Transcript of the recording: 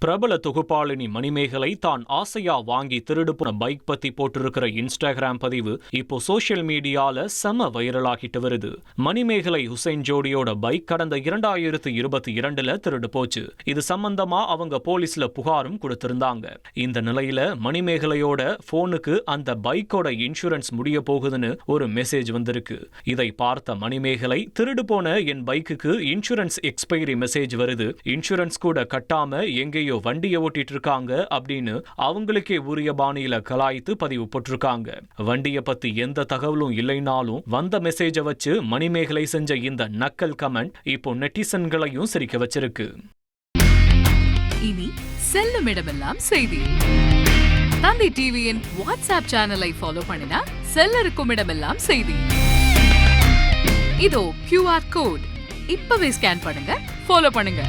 பிரபல தொகுப்பாளினி மணிமேகலை தான் ஆசையா வாங்கி திருடு போன பைக் பத்தி போட்டிருக்கிற இன்ஸ்டாகிராம் பதிவு இப்போ சோசியல் மீடியால செம வைரலாகிட்டு வருது. மணிமேகலை ஹுசைன் ஜோடியோட பைக் கடந்த 2022 திருடு போச்சு. இது சம்பந்தமா அவங்க போலீஸ்ல புகாரும் கொடுத்திருந்தாங்க. இந்த நிலையில மணிமேகலையோட போனுக்கு அந்த பைக்கோட இன்சூரன்ஸ் முடிய போகுதுன்னு ஒரு மெசேஜ் வந்திருக்கு. இதை பார்த்த மணிமேகலை, திருடு போன என் பைக்குக்கு இன்சூரன்ஸ் எக்ஸ்பைரி மெசேஜ் வருது, இன்சூரன்ஸ் கூட கட்டாம எங்கேயோ வண்டியை ஓட்டிட்டு இருக்காங்க அப்படின்னு அவங்களுக்கே உரிய பாணியில கலாய்த்து பதிவு போட்டிருக்காங்க. வண்டியை பத்தி எந்த தகவலும் இல்லைனாலும் வந்த மெசேஜை வச்சு மணிமேகலை செஞ்ச இந்த நக்கல் கமெண்ட் இப்போ நெட்டிசன்களையும் சிரிக்க வச்சிருக்கு. இனி செல்லும் இடமெல்லாம் செய்தி. தந்தி டிவியின் வாட்ஸ்அப் சேனலை ஃபாலோ பண்ணினா செல்ல இருக்கும் இடமெல்லாம் செய்தி. இதோ QR கோட் இப்பவே ஸ்கேன் பண்ணுங்க, ஃபாலோ பண்ணுங்க.